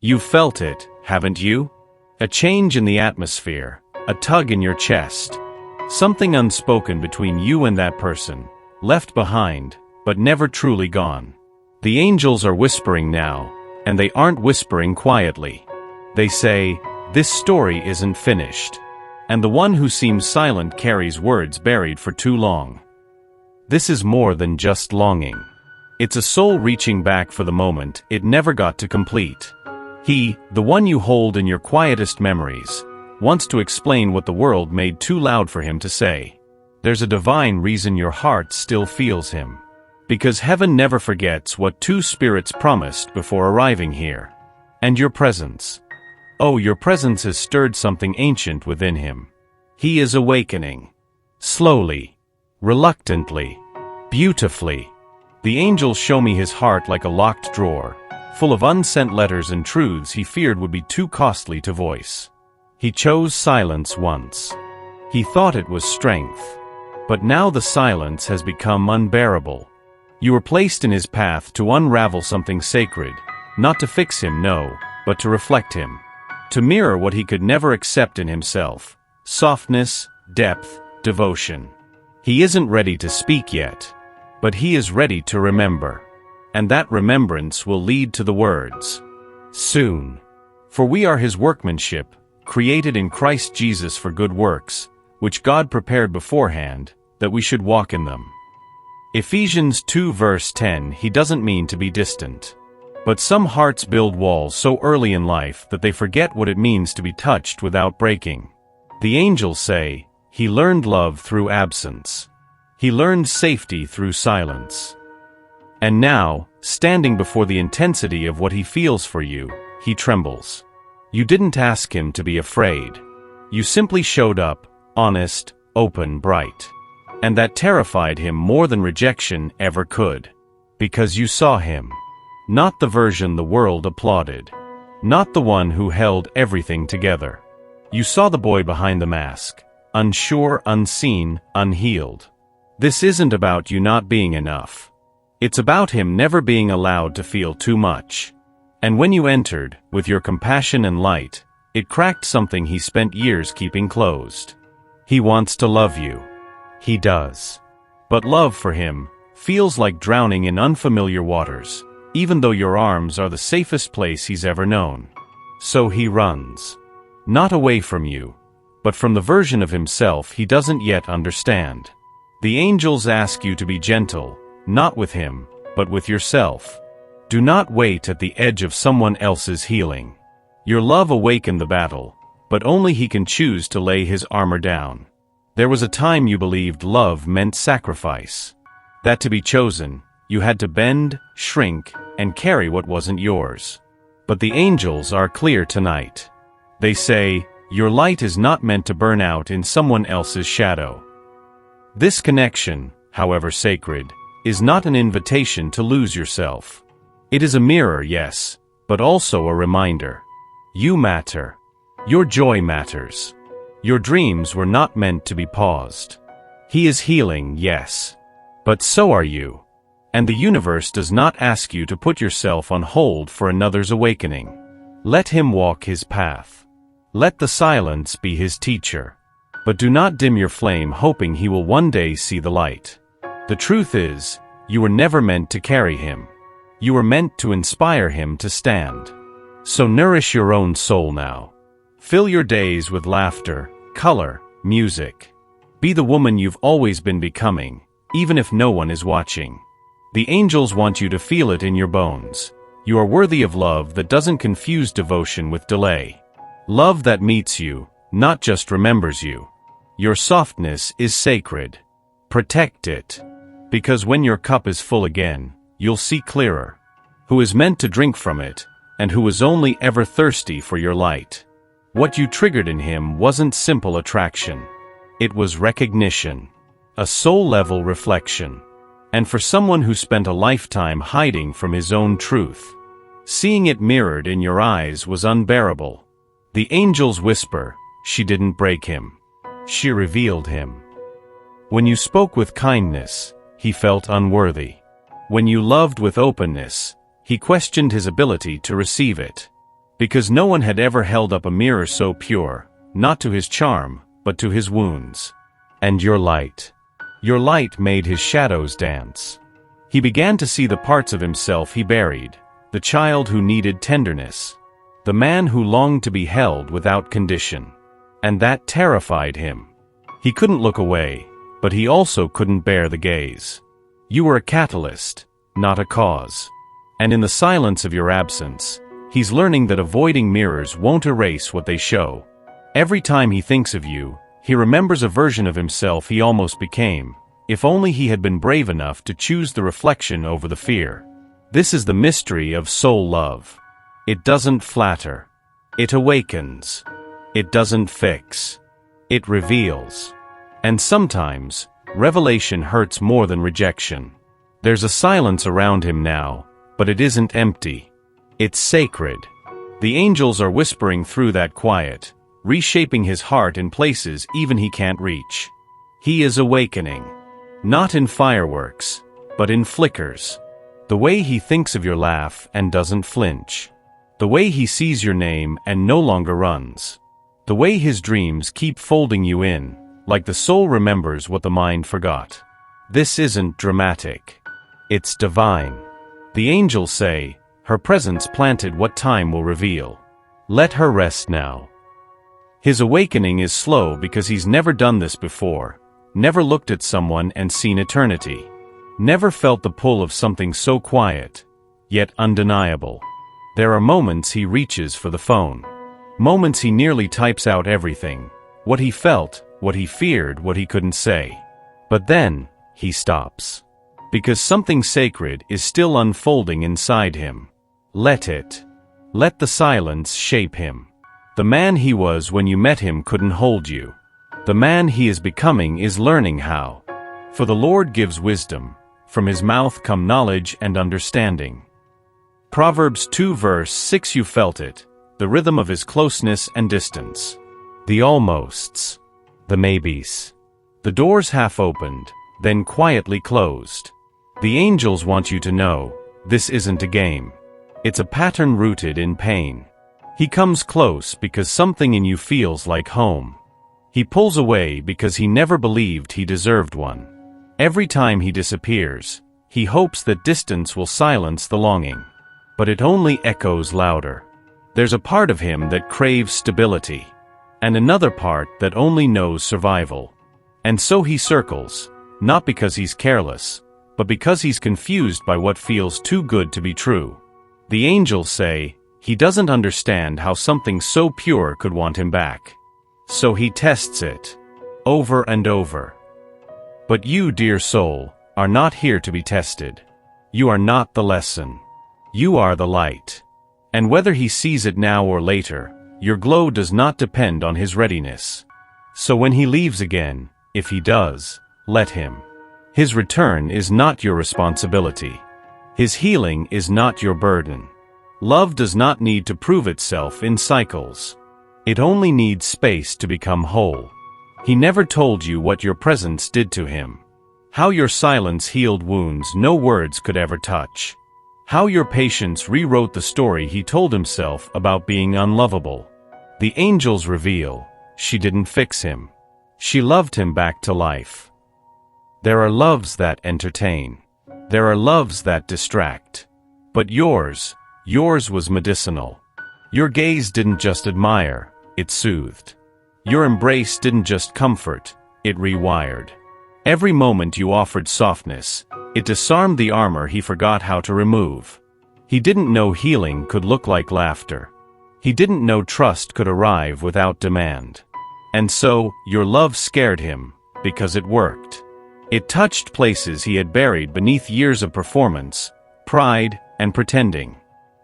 You've felt it, haven't you? A change in the atmosphere, a tug in your chest. Something unspoken between you and that person, left behind, but never truly gone. The angels are whispering now, and they aren't whispering quietly. They say, "This story isn't finished." And the one who seems silent carries words buried for too long. This is more than just longing. It's a soul reaching back for the moment it never got to complete. He, the one you hold in your quietest memories, wants to explain what the world made too loud for him to say. There's a divine reason your heart still feels him. Because heaven never forgets what two spirits promised before arriving here. And your presence. Oh, your presence has stirred something ancient within him. He is awakening. Slowly. Reluctantly. Beautifully. The angels show me his heart like a locked drawer, full of unsent letters and truths he feared would be too costly to voice. He chose silence once. He thought it was strength. But now the silence has become unbearable. You were placed in his path to unravel something sacred, not to fix him, no, but to reflect him. To mirror what he could never accept in himself: softness, depth, devotion. He isn't ready to speak yet, but he is ready to remember. And that remembrance will lead to the words, "Soon." For we are his workmanship, created in Christ Jesus for good works, which God prepared beforehand, that we should walk in them. Ephesians 2 verse 10. He doesn't mean to be distant. But some hearts build walls so early in life that they forget what it means to be touched without breaking. The angels say, he learned love through absence. He learned safety through silence. And now, standing before the intensity of what he feels for you, he trembles. You didn't ask him to be afraid. You simply showed up, honest, open, bright. And that terrified him more than rejection ever could. Because you saw him. Not the version the world applauded. Not the one who held everything together. You saw the boy behind the mask. Unsure, unseen, unhealed. This isn't about you not being enough. It's about him never being allowed to feel too much. And when you entered, with your compassion and light, it cracked something he spent years keeping closed. He wants to love you. He does. But love for him feels like drowning in unfamiliar waters, even though your arms are the safest place he's ever known. So he runs. Not away from you, but from the version of himself he doesn't yet understand. The angels ask you to be gentle, not with him, but with yourself. Do not wait at the edge of someone else's healing. Your love awakened the battle, but only he can choose to lay his armor down. There was a time you believed love meant sacrifice. That to be chosen, you had to bend, shrink, and carry what wasn't yours. But the angels are clear tonight. They say, your light is not meant to burn out in someone else's shadow. This connection, however sacred, is not an invitation to lose yourself. It is a mirror, yes, but also a reminder. You matter. Your joy matters. Your dreams were not meant to be paused. He is healing, yes. But so are you. And the universe does not ask you to put yourself on hold for another's awakening. Let him walk his path. Let the silence be his teacher. But do not dim your flame hoping he will one day see the light. The truth is, you were never meant to carry him. You were meant to inspire him to stand. So nourish your own soul now. Fill your days with laughter, color, music. Be the woman you've always been becoming, even if no one is watching. The angels want you to feel it in your bones. You are worthy of love that doesn't confuse devotion with delay. Love that meets you, not just remembers you. Your softness is sacred. Protect it. Because when your cup is full again, you'll see clearer. Who is meant to drink from it, and who was only ever thirsty for your light. What you triggered in him wasn't simple attraction. It was recognition. A soul-level reflection. And for someone who spent a lifetime hiding from his own truth, seeing it mirrored in your eyes was unbearable. The angels whisper, she didn't break him. She revealed him. When you spoke with kindness, he felt unworthy. When you loved with openness, he questioned his ability to receive it. Because no one had ever held up a mirror so pure, not to his charm, but to his wounds. And your light made his shadows dance. He began to see the parts of himself he buried, the child who needed tenderness, the man who longed to be held without condition. And that terrified him. He couldn't look away, but he also couldn't bear the gaze. You were a catalyst, not a cause. And in the silence of your absence, he's learning that avoiding mirrors won't erase what they show. Every time he thinks of you, he remembers a version of himself he almost became, if only he had been brave enough to choose the reflection over the fear. This is the mystery of soul love. It doesn't flatter. It awakens. It doesn't fix. It reveals. And sometimes, revelation hurts more than rejection. There's a silence around him now, but it isn't empty. It's sacred. The angels are whispering through that quiet, reshaping his heart in places even he can't reach. He is awakening. Not in fireworks, but in flickers. The way he thinks of your laugh and doesn't flinch. The way he sees your name and no longer runs. The way his dreams keep folding you in, like the soul remembers what the mind forgot. This isn't dramatic. It's divine. The angels say, her presence planted what time will reveal. Let her rest now. His awakening is slow because he's never done this before, never looked at someone and seen eternity, never felt the pull of something so quiet, yet undeniable. There are moments he reaches for the phone. Moments he nearly types out everything, what he felt, what he feared, what he couldn't say. But then, he stops. Because something sacred is still unfolding inside him. Let it. Let the silence shape him. The man he was when you met him couldn't hold you. The man he is becoming is learning how. For the Lord gives wisdom. From his mouth come knowledge and understanding. Proverbs 2 verse 6. You felt it. The rhythm of his closeness and distance. The almosts. The maybes. The doors half opened, then quietly closed. The angels want you to know, this isn't a game. It's a pattern rooted in pain. He comes close because something in you feels like home. He pulls away because he never believed he deserved one. Every time he disappears, he hopes that distance will silence the longing. But it only echoes louder. There's a part of him that craves stability, and another part that only knows survival. And so he circles, not because he's careless, but because he's confused by what feels too good to be true. The angels say, he doesn't understand how something so pure could want him back. So he tests it, over and over. But you, dear soul, are not here to be tested. You are not the lesson. You are the light. And whether he sees it now or later, your glow does not depend on his readiness. So when he leaves again, if he does, let him. His return is not your responsibility. His healing is not your burden. Love does not need to prove itself in cycles. It only needs space to become whole. He never told you what your presence did to him. How your silence healed wounds no words could ever touch. How your patience rewrote the story he told himself about being unlovable. The angels reveal, she didn't fix him. She loved him back to life. There are loves that entertain. There are loves that distract. But yours was medicinal. Your gaze didn't just admire, it soothed. Your embrace didn't just comfort, it rewired. Every moment you offered softness, it disarmed the armor he forgot how to remove. He didn't know healing could look like laughter. He didn't know trust could arrive without demand. And so, your love scared him, because it worked. It touched places he had buried beneath years of performance, pride, and pretending.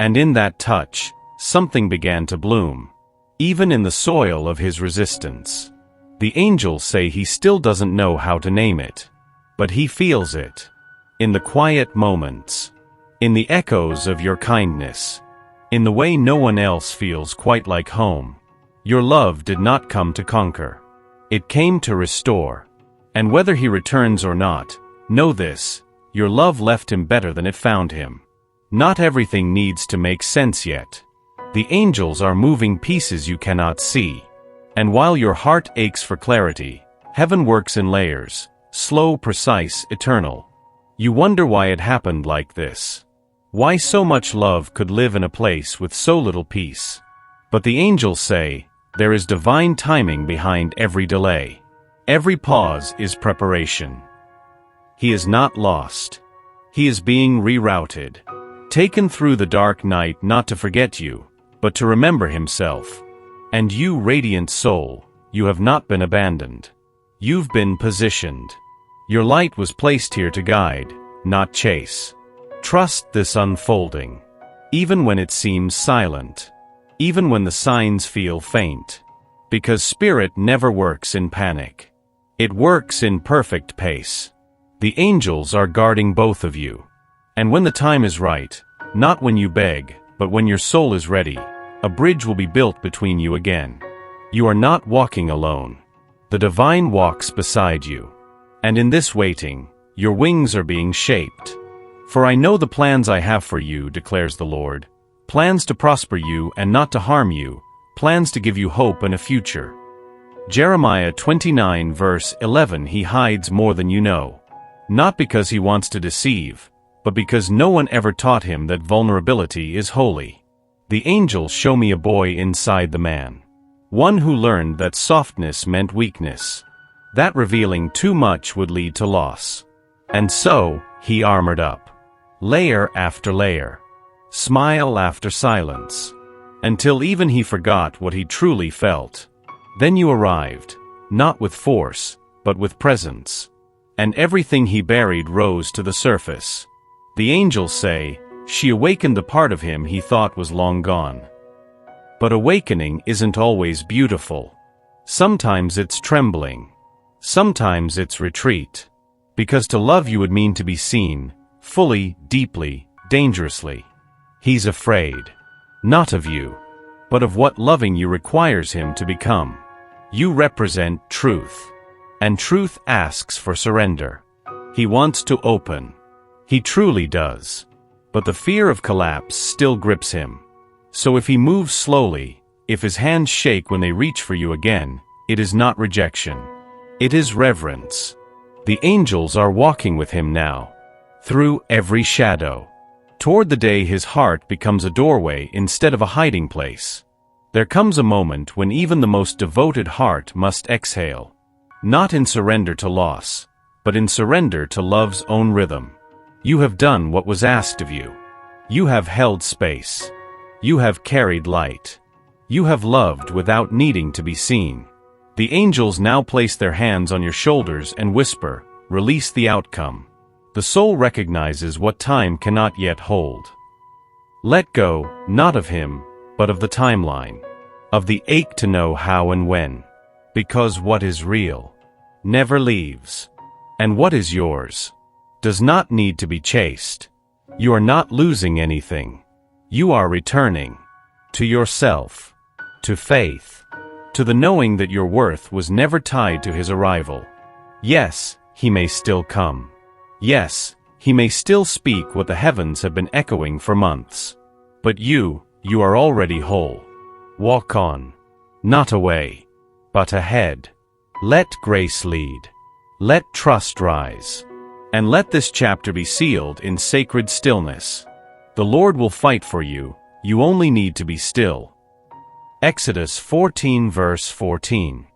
And in that touch, something began to bloom. Even in the soil of his resistance. The angels say he still doesn't know how to name it. But he feels it. In the quiet moments. In the echoes of your kindness. In the way no one else feels quite like home. Your love did not come to conquer. It came to restore. And whether he returns or not, know this, your love left him better than it found him. Not everything needs to make sense yet. The angels are moving pieces you cannot see. And while your heart aches for clarity, heaven works in layers, slow, precise, eternal. You wonder why it happened like this. Why so much love could live in a place with so little peace. But the angels say, there is divine timing behind every delay. Every pause is preparation. He is not lost. He is being rerouted. Taken through the dark night not to forget you, but to remember himself. And you, radiant soul, you have not been abandoned. You've been positioned. Your light was placed here to guide, not chase. Trust this unfolding. Even when it seems silent. Even when the signs feel faint. Because spirit never works in panic. It works in perfect pace. The angels are guarding both of you. And when the time is right, not when you beg, but when your soul is ready, a bridge will be built between you again. You are not walking alone. The divine walks beside you. And in this waiting, your wings are being shaped. For I know the plans I have for you, declares the Lord. Plans to prosper you and not to harm you, plans to give you hope and a future. Jeremiah 29 verse 11. He hides more than you know. Not because he wants to deceive, but because no one ever taught him that vulnerability is holy. The angels show me a boy inside the man. One who learned that softness meant weakness. That revealing too much would lead to loss. And so, he armored up. Layer after layer. Smile after silence. Until even he forgot what he truly felt. Then you arrived. Not with force, but with presence. And everything he buried rose to the surface. The angels say, she awakened the part of him he thought was long gone. But awakening isn't always beautiful. Sometimes it's trembling. Sometimes it's retreat. Because to love you would mean to be seen, fully, deeply, dangerously. He's afraid. Not of you, but of what loving you requires him to become. You represent truth. And truth asks for surrender. He wants to open. He truly does. But the fear of collapse still grips him. So if he moves slowly, if his hands shake when they reach for you again, it is not rejection. It is reverence. The angels are walking with him now. Through every shadow. Toward the day his heart becomes a doorway instead of a hiding place. There comes a moment when even the most devoted heart must exhale. Not in surrender to loss, but in surrender to love's own rhythm. You have done what was asked of you. You have held space. You have carried light. You have loved without needing to be seen. The angels now place their hands on your shoulders and whisper, release the outcome. The soul recognizes what time cannot yet hold. Let go, not of him, but of the timeline. Of the ache to know how and when. Because what is real never leaves. And what is yours does not need to be chased. You are not losing anything. You are returning. To yourself. To faith. To the knowing that your worth was never tied to his arrival. Yes, he may still come. Yes, he may still speak what the heavens have been echoing for months. But you are already whole. Walk on. Not away, but ahead. Let grace lead. Let trust rise. And let this chapter be sealed in sacred stillness. The Lord will fight for you, you only need to be still. Exodus 14 verse 14.